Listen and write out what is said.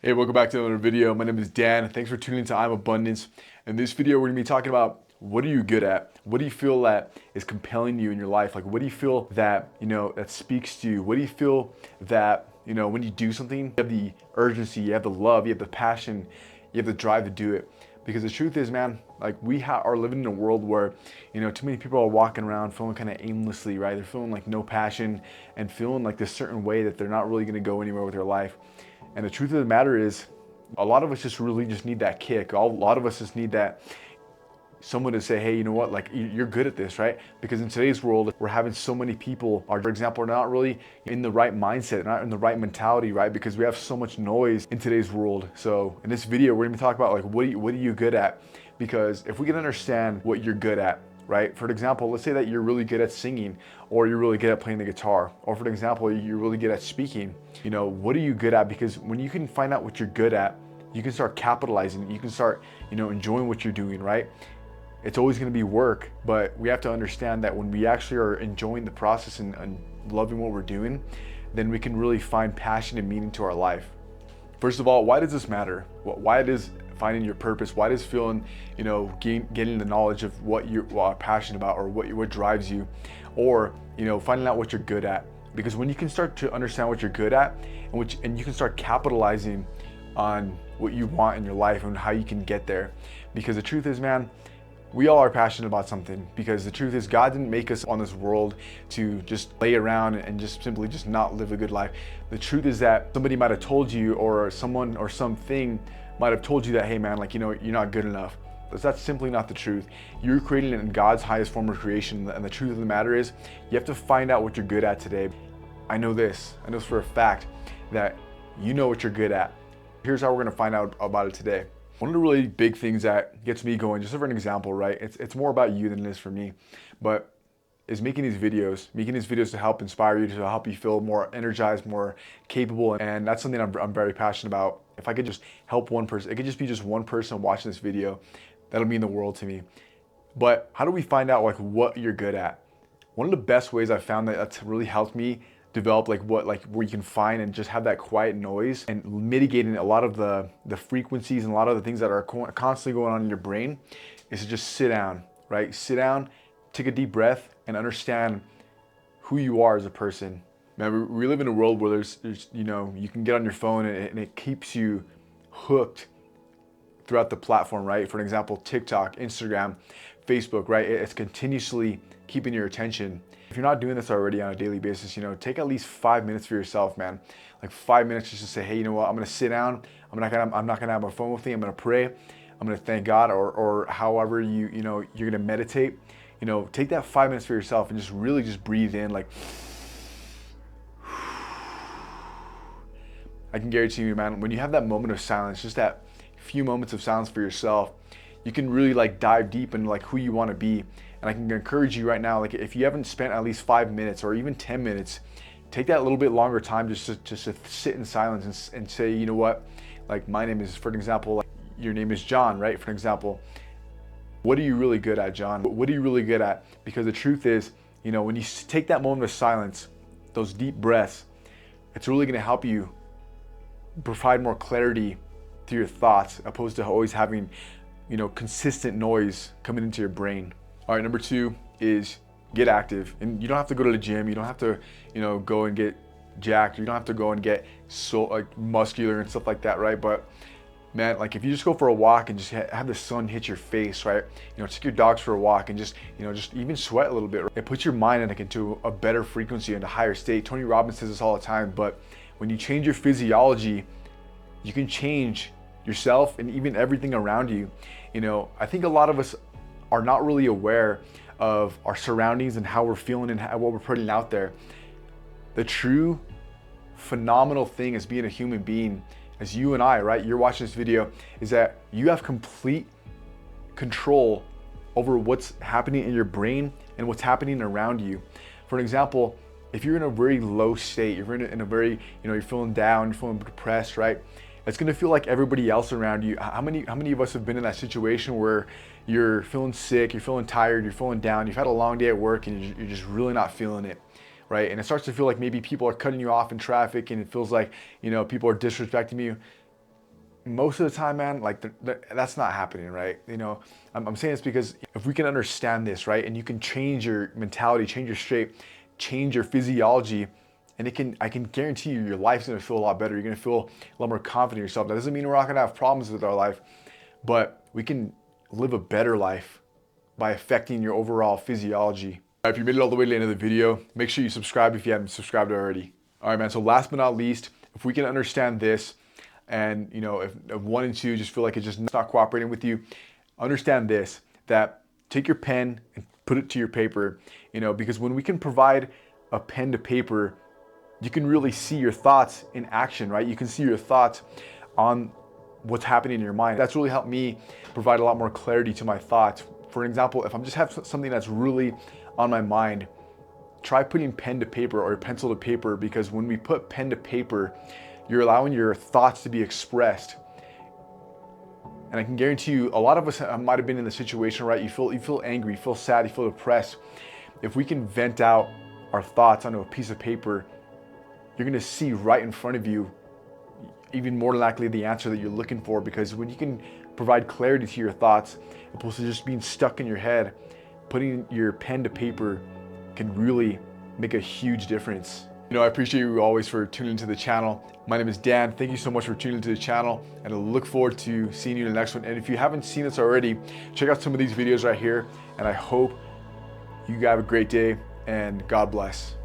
Hey, welcome back to another video. My name is Dan. Thanks for tuning into I'm Abundance. In this video, we're gonna be talking about what are you good at? What do you feel that is compelling you in your life? Like, what do you feel that, that speaks to you? What do you feel that, when you do something, you have the urgency, you have the love, you have the passion, you have the drive to do it? Because the truth is, man, like are living in a world where, too many people are walking around feeling kind of aimlessly, right? They're feeling like no passion and feeling like this certain way that they're not really gonna go anywhere with their life. And the truth of the matter is, a lot of us just really just need that kick. A lot of us just need that someone to say, hey, you know what, like you're good at this, right? Because in today's world, we're having so many people, for example, are not really in the right mindset, not in the right mentality, right? Because we have so much noise in today's world. So in this video, we're gonna talk about like, what are you good at? Because if we can understand what you're good at, right? For example, let's say that you're really good at singing, or you're really good at playing the guitar, or for example, you're really good at speaking. What are you good at? Because when you can find out what you're good at, you can start capitalizing, you can start, enjoying what you're doing, right? It's always going to be work, but we have to understand that when we actually are enjoying the process and loving what we're doing, then we can really find passion and meaning to our life. First of all, why does this matter? Why does finding your purpose, why does feeling, getting the knowledge of what you're passionate about, or what drives you, or, finding out what you're good at? Because when you can start to understand what you're good at, and you can start capitalizing on what you want in your life and how you can get there. Because the truth is, man, we all are passionate about something, because the truth is God didn't make us on this world to just lay around and just simply just not live a good life. The truth is that somebody might have told you, or someone or something might have told you that, hey man, like, you're not good enough. But that's simply not the truth. You're created in God's highest form of creation, and the truth of the matter is you have to find out what you're good at today. I know for a fact that you know what you're good at. Here's how we're gonna find out about it today. One of the really big things that gets me going, just for an example, right? It's more about you than it is for me, but is making these videos to help inspire you, to help you feel more energized, more capable. And that's something I'm very passionate about. If I could just help one person, it could just be just one person watching this video, that'll mean the world to me. But how do we find out like what you're good at? One of the best ways I've found that's really helped me develop where you can find and just have that quiet noise and mitigating a lot of the frequencies and a lot of the things that are constantly going on in your brain is to just sit down, right? Sit down, take a deep breath, and understand who you are as a person. Man, we live in a world where there's you can get on your phone and it keeps you hooked throughout the platform, right? For an example, TikTok, Instagram, Facebook, right? It's continuously keeping your attention. If you're not doing this already on a daily basis, take at least 5 minutes for yourself, man. Like 5 minutes just to say, hey, you know what? I'm gonna sit down. I'm not gonna have my phone with me. I'm gonna pray. I'm gonna thank God, or however you're gonna meditate. Take that 5 minutes for yourself and just really just breathe in, like. I can guarantee you, man, when you have that moment of silence, just that few moments of silence for yourself, you can really like dive deep into like who you want to be. And I can encourage you right now, like if you haven't spent at least 5 minutes or even 10 minutes, take that little bit longer time just to sit in silence and say, you know what, like my name is, for example, like your name is John, right? For example, what are you really good at, John? What are you really good at? Because the truth is, when you take that moment of silence, those deep breaths, it's really going to help you provide more clarity to your thoughts, opposed to always having, consistent noise coming into your brain. All right, number 2 is get active. And you don't have to go to the gym. You don't have to, go and get jacked. You don't have to go and get so like muscular and stuff like that, right? But man, like if you just go for a walk and just have the sun hit your face, right? Take your dogs for a walk and just even sweat a little bit. Right? It puts your mind into a better frequency and a higher state. Tony Robbins says this all the time, but when you change your physiology, you can change yourself and even everything around you. I think a lot of us are not really aware of our surroundings and how we're feeling and what we're putting out there. The true phenomenal thing as being a human being, as you and I, right? You're watching this video, is that you have complete control over what's happening in your brain and what's happening around you. For an example, if you're in a very low state, you're in a very, you're feeling down, you're feeling depressed, right? It's gonna feel like everybody else around you. How many of us have been in that situation where you're feeling sick, you're feeling tired, you're feeling down, you've had a long day at work and you're just really not feeling it, right? And it starts to feel like maybe people are cutting you off in traffic and it feels like, people are disrespecting you. most of the time, man, like that's not happening, right? You know, I'm saying this because if we can understand this, right, and you can change your mentality, change your shape, change your physiology, and I can guarantee you, your life's gonna feel a lot better. You're gonna feel a lot more confident in yourself. That doesn't mean we're not gonna have problems with our life, but we can live a better life by affecting your overall physiology. If you made it all the way to the end of the video, make sure you subscribe if you haven't subscribed already. All right, man, so last but not least, if we can understand this, and you know, if 1 and 2 just feel like it's just not cooperating with you, understand this, that take your pen and put it to your paper, you know, because when we can provide a pen to paper, you can really see your thoughts in action, right? You can see your thoughts on what's happening in your mind. That's really helped me provide a lot more clarity to my thoughts. For example, if I'm just have something that's really on my mind, try putting pen to paper or pencil to paper, because when we put pen to paper, you're allowing your thoughts to be expressed. And I can guarantee you, a lot of us might have been in the situation, right? You feel angry, you feel sad, you feel depressed. If we can vent out our thoughts onto a piece of paper, you're gonna see right in front of you, even more likely, the answer that you're looking for. Because when you can provide clarity to your thoughts, opposed to just being stuck in your head, putting your pen to paper can really make a huge difference. You know, I appreciate you always for tuning into the channel. My name is Dan. Thank you so much for tuning into the channel, and I look forward to seeing you in the next one. And if you haven't seen this already, check out some of these videos right here, and I hope you have a great day, and God bless.